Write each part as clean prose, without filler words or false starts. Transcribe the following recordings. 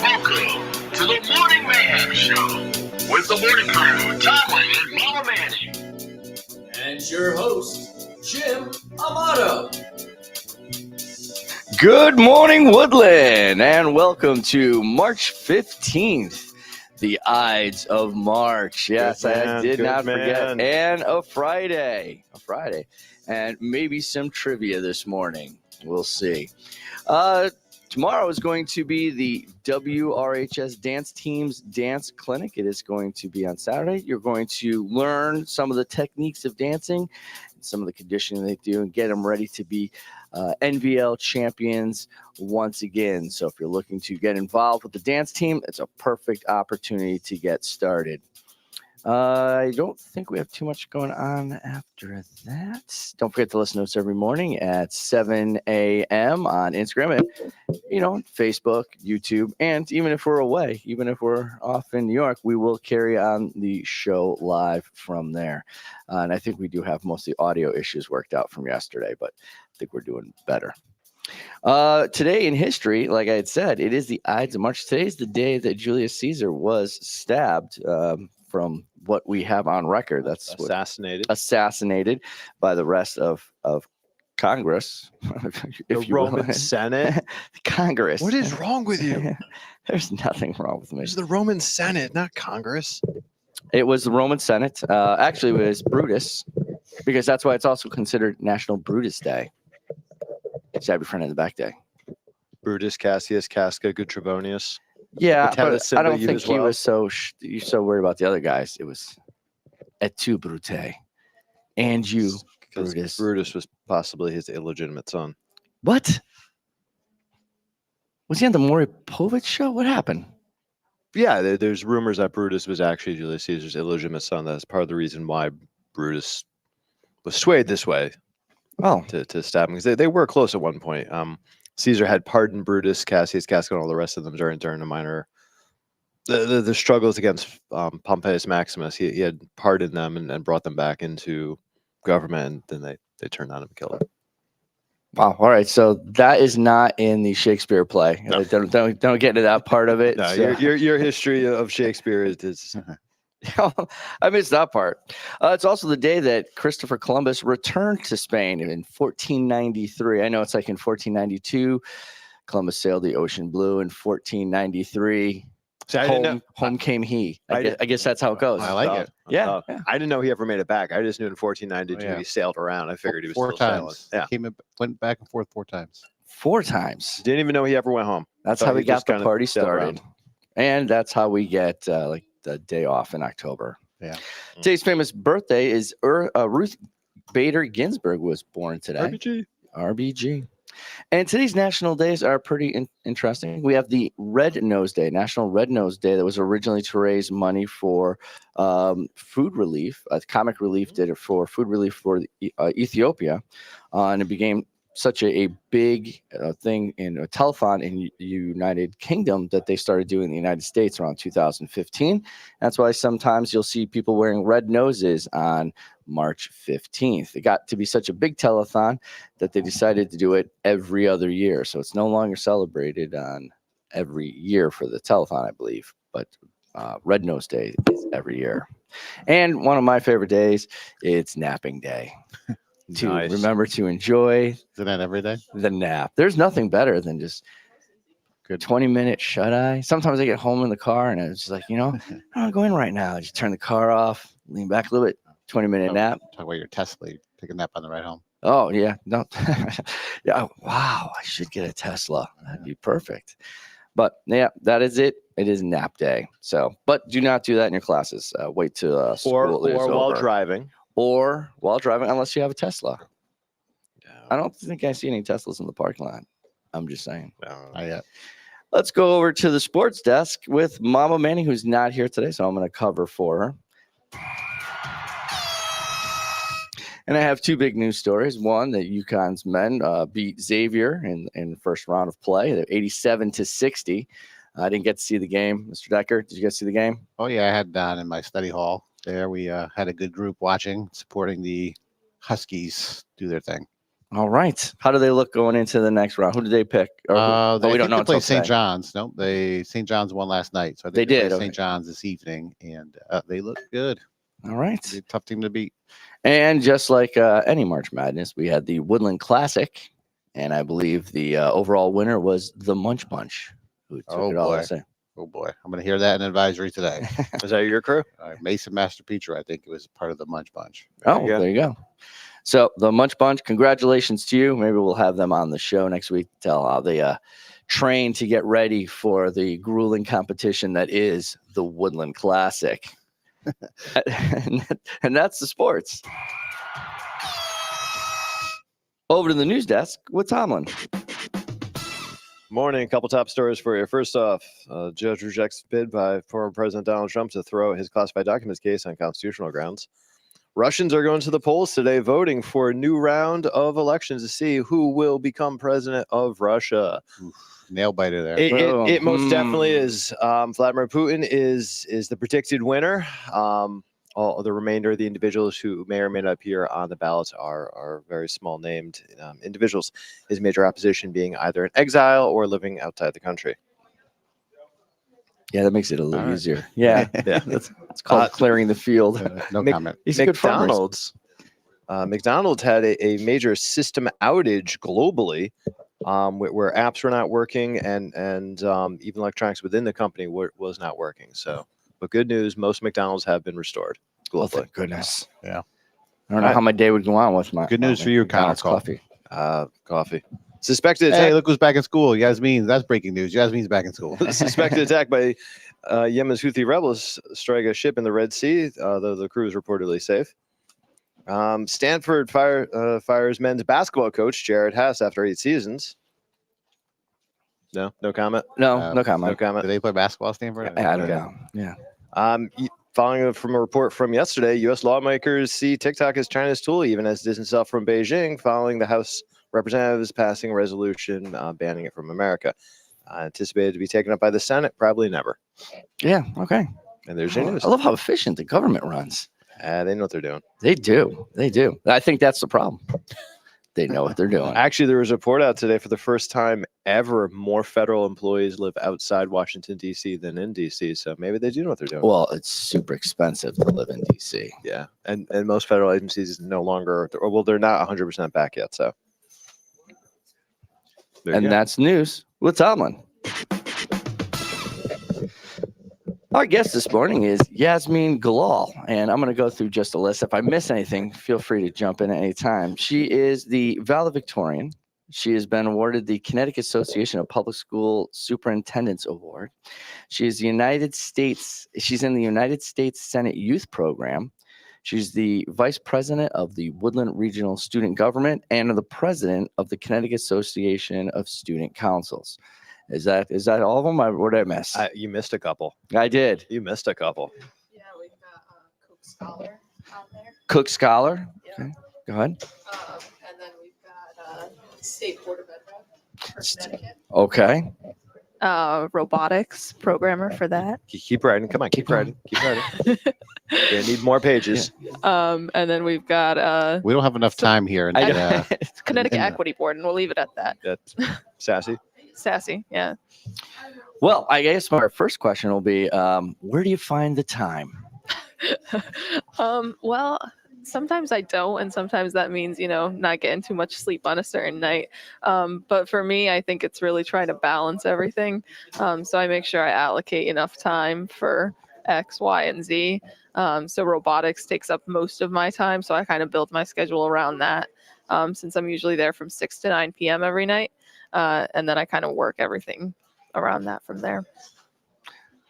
Welcome to the Morning Mayhem Show with the morning crew, Tom Wayne and Mama Manny. And your host, Jim Amato. Good morning, Woodland, and welcome to March 15th, the Ides of March. Yes, I did not forget. And a Friday, and maybe some trivia this morning. We'll see. Tomorrow is going to be the WRHS Dance Team's Dance Clinic. It is going to be on Saturday. You're going to learn some of the techniques of dancing, some of the conditioning they do, and get them ready to be NVL champions once again. So if you're looking to get involved with the dance team, it's a perfect opportunity to get started. I don't think we have too much going on after that. Don't forget to listen to us every morning at 7 a.m. on Instagram and, Facebook, YouTube. And even if we're away, even if we're off in New York, we will carry on the show live from there. And I think we do have most of the audio issues worked out from yesterday, but I think we're doing better. Today in history, like I had said, it is the Ides of March. Today is the day that Julius Caesar was stabbed, from what we have on record. That's assassinated by the rest of Congress. The Roman Senate? Congress. What is wrong with you? There's nothing wrong with me. It's the Roman Senate, not Congress. It was the Roman Senate. Actually, it was Brutus, because that's why it's also considered National Brutus Day. Stab your friend in the back day. Brutus, Cassius, Casca, Good Trebonius. Yeah, but I don't think he was so worried about the other guys. It was et tu, Brute, and you, Brutus. Brutus was possibly his illegitimate son. What? Was he on the Maury Povich show? What happened? Yeah, there's rumors that Brutus was actually Julius Caesar's illegitimate son. That's part of the reason why Brutus was swayed this way. Oh, to stab him, because they were close at one point. Caesar had pardoned Brutus, Cassius, Casca, and all the rest of them during the minor the struggles against Pompeius Maximus. He had pardoned them and brought them back into government, and then they turned on him and killed him. Wow. All right. So that is not in the Shakespeare play. No. Don't get into that part of it. No, so. your history of Shakespeare is I missed that part. It's also the day that Christopher Columbus returned to Spain in 1493. I know it's like in 1492, Columbus sailed the ocean blue. In 1493, home came he. I guess that's how it goes. I like it. Yeah. I didn't know he ever made it back. I just knew in 1492 he sailed around. I figured he was four still times. sailing. Yeah, Went back and forth 4 times. 4 times. Didn't even know he ever went home. That's how we got the party started, and that's how we get the day off in October. Yeah. Today's famous birthday is Ruth Bader Ginsburg was born today. RBG. And today's national days are pretty interesting. We have the Red Nose Day, National Red Nose Day, that was originally to raise money for food relief. Comic Relief did it for food relief for Ethiopia, and it became such a big thing in a telethon in the United Kingdom that they started doing in the United States around 2015. That's why sometimes you'll see people wearing red noses on March 15th. It got to be such a big telethon that they decided to do it every other year. So it's no longer celebrated on every year for the telethon, I believe. But Red Nose Day is every year. And one of my favorite days, it's napping day. To remember to enjoy Isn't that every day? the nap. There's nothing better than just good 20-minute shut-eye. Sometimes I get home in the car and it's just like, I don't want to go in right now. I just turn the car off, lean back a little bit, 20-minute nap. Talk about your Tesla. Take a nap on the ride home. Oh, yeah. No. Yeah. Wow. I should get a Tesla. That'd be perfect. But yeah, that is it. It is nap day. So, but do not do that in your classes. Wait till school is over. Or while driving. Or while driving, unless you have a Tesla. I don't think I see any Teslas in the parking lot. I'm just saying. Not yet. Let's go over to the sports desk with Mama Manny, who's not here today, so I'm going to cover for her. And I have 2 big news stories. One, that UConn's men beat Xavier in the first round of play. They're 87-60. I didn't get to see the game. Mr. Decker, did you guys see the game? Oh, yeah. I had that in my study hall. there. We had a good group watching, supporting the Huskies do their thing. All right. How do they look going into the next round? Who did they pick? Or I we don't think know they until play St. today. John's. No, St. John's won last night, so I think They did, play okay. St. John's this evening, and they look good. All right. It'll be a tough team to beat. And just like any March Madness, we had the Woodland Classic, and I believe the overall winner was the Munch Bunch, who took it all. Boy. Oh boy, I'm going to hear that in advisory today. Is that your crew? Mason Master Peter, I think it was part of the Munch Bunch. There you go. So the Munch Bunch, congratulations to you. Maybe we'll have them on the show next week to tell how they train to get ready for the grueling competition that is the Woodland Classic. and that's the sports. Over to the news desk with Tomlin. Morning. A couple top stories for you. First off, judge rejects bid by former President Donald Trump to throw out his classified documents case on constitutional grounds. Russians are going to the polls today voting for a new round of elections to see who will become president of Russia. Nail biter there. It most definitely is. Vladimir Putin is the predicted winner. All the remainder of the individuals who may or may not appear on the ballots are very small named individuals. His major opposition being either in exile or living outside the country. Yeah, that makes it a little easier. Yeah. It's called clearing the field. No comment. He's a good farmer. McDonald's had a major system outage globally, where apps were not working and even electronics within the company was not working. So, but good news, most McDonald's have been restored globally. Oh, thank goodness. Yeah. I don't know how my day would go on with my good news for you, McDonald's coffee. Coffee. Suspected attack. Hey, look who's back in school. Yasmeen. That's breaking news. Yasmeen's back in school. Suspected attack by Yemen's Houthi rebels strike a ship in the Red Sea, though the crew is reportedly safe. Stanford fires men's basketball coach Jared Hess after 8 seasons. No comment. No comment. No comment. Do they play basketball at Stanford? I don't know. Yeah. Following from a report from yesterday, U.S. lawmakers see TikTok as China's tool, even as it distance itself from Beijing, following the House Representatives passing a resolution banning it from America. Anticipated to be taken up by the Senate, probably never. Yeah. Okay. And there's your news. I love how efficient the government runs. They know what they're doing. They do. I think that's the problem. They know what they're doing. Actually, there was a report out today for the first time ever, more federal employees live outside Washington, D.C. than in D.C. So maybe they do know what they're doing. Well, it's super expensive to live in D.C. Yeah. And most federal agencies no longer, they're not 100% back yet. So. And that's news with Tomlin. Our guest this morning is Yasmeen Galal, and I'm going to go through just a list. If I miss anything, feel free to jump in at any time. She is the valedictorian. She has been awarded the Connecticut Association of Public School Superintendents Award. She's in the United States Senate Youth Program. She's the vice president of the Woodland Regional Student Government and the president of the Connecticut Association of Student Councils. Is that all of them? What did I miss? You missed a couple. I did. You missed a couple. Yeah, we've got Cook Scholar out there. Cook Scholar. Yeah. Okay. Go ahead. And then we've got State Board of Ed Rep for Connecticut. Okay. Robotics programmer for that. Keep writing. Come on, keep writing. Keep writing. You need more pages. And then we've got We don't have enough time here. And, Connecticut and- Equity Board, and we'll leave it at that. That's sassy. Sassy, yeah. Well, I guess my first question will be, where do you find the time? Well, sometimes I don't, and sometimes that means, not getting too much sleep on a certain night. But for me, I think it's really trying to balance everything. So I make sure I allocate enough time for X, Y, and Z. So robotics takes up most of my time. So I kind of build my schedule around that, since I'm usually there from 6 to 9 p.m. every night. And then I kind of work everything around that from there.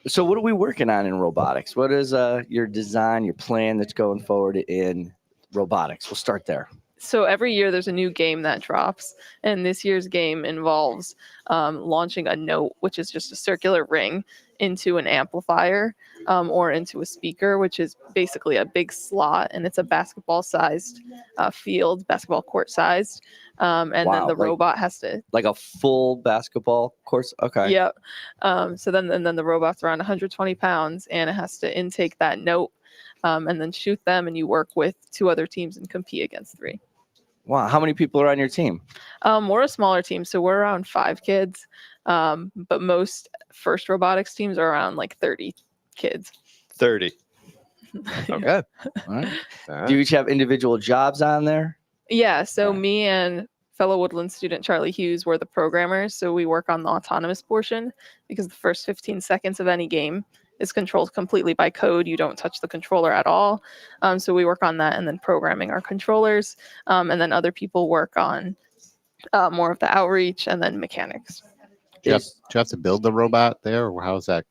So what are we working on in robotics? What is your design, your plan that's going forward in robotics? We'll start there. So every year there's a new game that drops, and this year's game involves launching a note, which is just a circular ring, into an amplifier or into a speaker, which is basically a big slot, and it's a basketball-sized field, basketball court-sized, and then the robot has to like a full basketball course. Okay. Yep. So then the robot's around 120 pounds, and it has to intake that note and then shoot them, and you work with 2 other teams and compete against 3. Wow. How many people are on your team? We're a smaller team, so we're around 5 kids, but most FIRST robotics teams are around like 30 kids. 30. Okay. All right. All right. Do you each have individual jobs on there? Yeah, so Alright. me and fellow Woodland student Charlie Hughes were the programmers, so we work on the autonomous portion because the first 15 seconds of any game is controlled completely by code. You don't touch the controller at all. So we work on that and then programming our controllers, and then other people work on more of the outreach and then mechanics. Do you have to build the robot there, or how's that?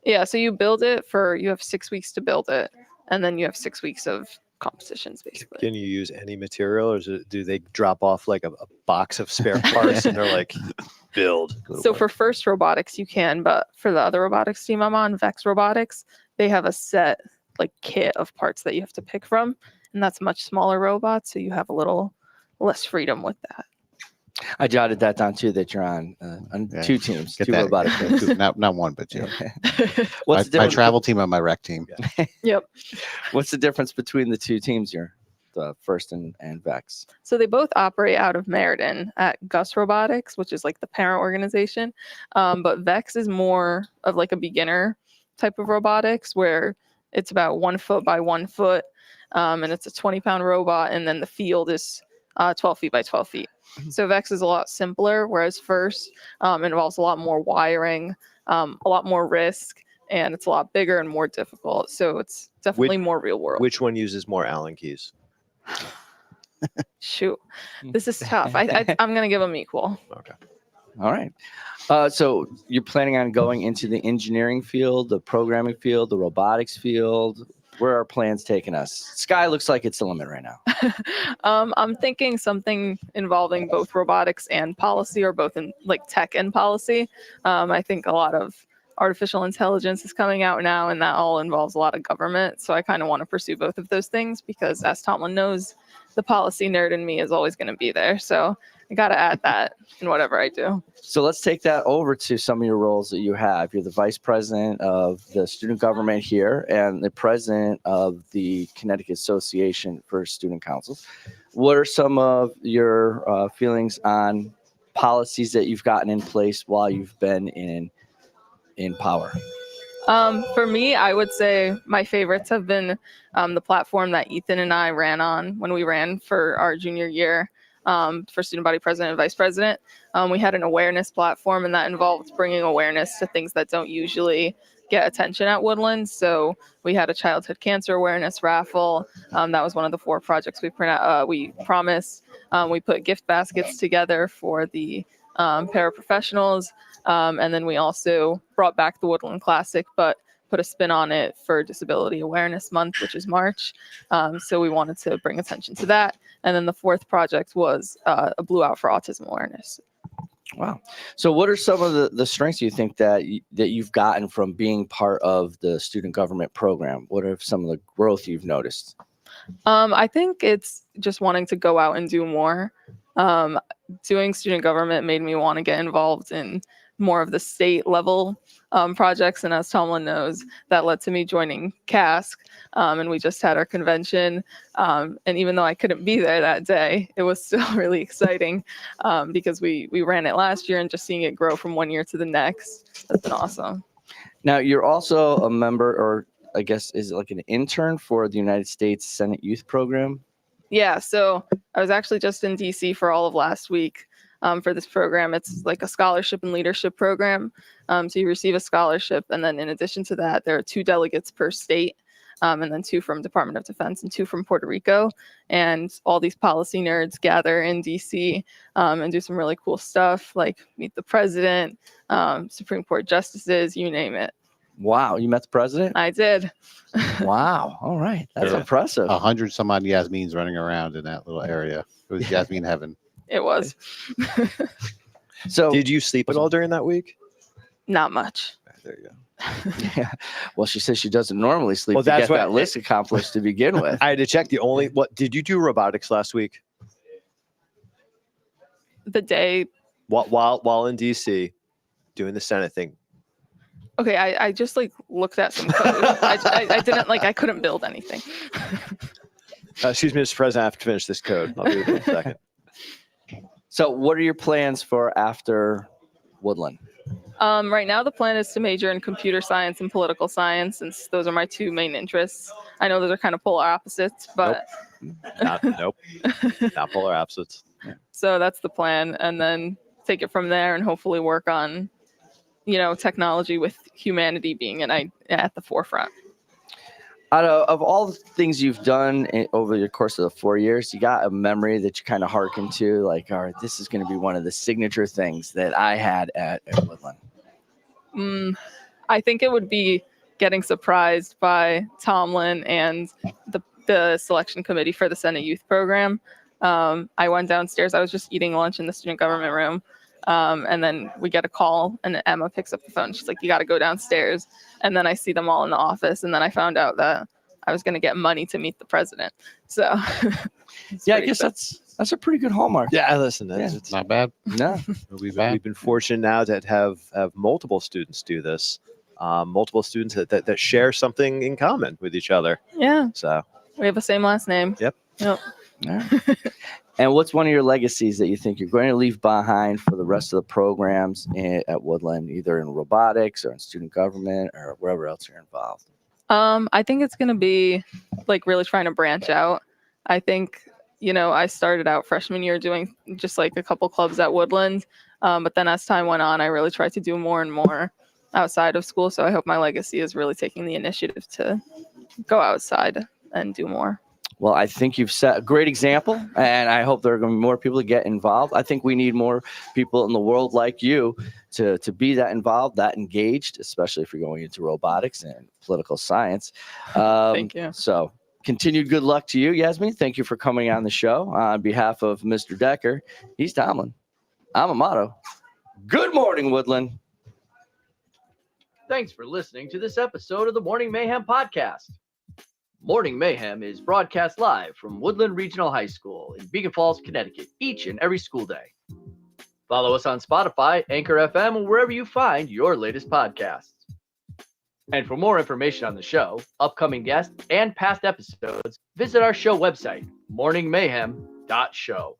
Yeah, so you build it you have 6 weeks to build it, and then you have 6 weeks of competitions, basically. Can you use any material, or do they drop off like a box of spare parts and they're like, build? So for FIRST robotics, you can, but for the other robotics team I'm on, Vex Robotics, they have a set like kit of parts that you have to pick from, and that's much smaller robots, so you have a little less freedom with that. I jotted that down too, that you're on Yeah. 2 teams, Get 2 that. robotic teams. Not one, but 2. What's the My difference? travel team and my rec team. Yep. What's the difference between the 2 teams here, the FIRST and Vex? So they both operate out of Meriden at Gus Robotics, which is like the parent organization. But Vex is more of like a beginner type of robotics where it's about 1 foot by 1 foot, and it's a 20-pound robot, and then the field is 12 feet by 12 feet. So Vex is a lot simpler, whereas FIRST involves a lot more wiring, a lot more risk, and it's a lot bigger and more difficult. So it's definitely more real world. Which one uses more Allen keys? Shoot, this is tough. I'm going to give them equal. Okay. All right. So you're planning on going into the engineering field, the programming field, the robotics field. Where are plans taking us? Sky looks like it's the limit right now. I'm thinking something involving both robotics and policy, or both in like tech and policy. I think a lot of artificial intelligence is coming out now, and that all involves a lot of government. So I kind of want to pursue both of those things because, as Tomlin knows, the policy nerd in me is always going to be there. So I got to add that in whatever I do. So let's take that over to some of your roles that you have. You're the vice president of the student government here and the president of the Connecticut Association for Student Councils. What are some of your feelings on policies that you've gotten in place while you've been in power? For me, I would say my favorites have been the platform that Ethan and I ran on when we ran for our junior year for student body president and vice president. We had an awareness platform, and that involved bringing awareness to things that don't usually get attention at Woodland. So we had a childhood cancer awareness raffle. That was one of the 4 projects we promised. We put gift baskets together for the paraprofessionals. And then we also brought back the Woodland Classic, but put a spin on it for Disability Awareness Month, which is March. So we wanted to bring attention to that. And then the 4th project was a Blue Out for Autism Awareness. Wow. So what are some of the strengths you think that you've gotten from being part of the student government program? What are some of the growth you've noticed? I think it's just wanting to go out and do more. Doing student government made me want to get involved in more of the state level projects. And as Tomlin knows, that led to me joining CASC. And we just had our convention. And even though I couldn't be there that day, it was still really exciting because we ran it last year, and just seeing it grow from one year to the next, that's been awesome. Now, you're also a member, or I guess, is it like an intern for the United States Senate Youth Program? Yeah, so I was actually just in DC for all of last week for this program. It's like a scholarship and leadership program. So you receive a scholarship, and then in addition to that, there are 2 delegates per state, and then 2 from Department of Defense and 2 from Puerto Rico. And all these policy nerds gather in DC and do some really cool stuff, like meet the president, Supreme Court justices, you name it. Wow, you met the president? I did. Wow. All right. That's Yeah. impressive. 100 some odd Yasmeens running around in that little area. It was Yasmeen heaven. It was. So Did you sleep at all during that week? Not much. There you go. yeah. Well, she says she doesn't normally sleep Well, to get that's what- that list accomplished to begin with. I had to check what did you do robotics last week? The day, While in DC doing the Senate thing. Okay, I just like looked at some code. I didn't I couldn't build anything. Excuse me, Mr. President, I have to finish this code. I'll be with you in a second. So, what are your plans for after Woodland? Right now, the plan is to major in computer science and political science, since those are my two main interests. I know those are kind of polar opposites, but Nope. Not polar opposites. so that's the plan, and then take it from there and hopefully work on, technology with humanity being at the forefront. Out of all the things you've done over the course of the 4 years, you got a memory that you kind of hearken to, like, all right, this is going to be one of the signature things that I had at Woodland? I think it would be getting surprised by Tomlin and the selection committee for the Senate Youth Program. I went downstairs. I was just eating lunch in the student government room. And then we get a call and Emma picks up the phone. She's like, you got to go downstairs. And then I see them all in the office. And then I found out that I was going to get money to meet the president. So yeah, I guess that's a pretty good hallmark. Yeah, listen, It's not bad. No, It'll be bad. we've been fortunate now to have multiple students do this. Multiple students that share something in common with each other. yeah, So we have the same last name. Yep. Yep. yeah. And what's one of your legacies that you think you're going to leave behind for the rest of the programs at Woodland, either in robotics or in student government or wherever else you're involved? I think it's going to be like really trying to branch out. I think, I started out freshman year doing just like a couple clubs at Woodland. But then as time went on, I really tried to do more and more outside of school. So I hope my legacy is really taking the initiative to go outside and do more. Well, I think you've set a great example, and I hope there are going to be more people to get involved. I think we need more people in the world like you to be that involved, that engaged, especially if you're going into robotics and political science. Thank you. So continued good luck to you, Yasmeen. Thank you for coming on the show. On behalf of Mr. Decker, he's Tomlin. I'm Amato. Good morning, Woodland. Thanks for listening to this episode of the Morning Mayhem podcast. Morning Mayhem is broadcast live from Woodland Regional High School in Beacon Falls, Connecticut, each and every school day. Follow us on Spotify, Anchor FM, or wherever you find your latest podcasts. And for more information on the show, upcoming guests, and past episodes, visit our show website, morningmayhem.show.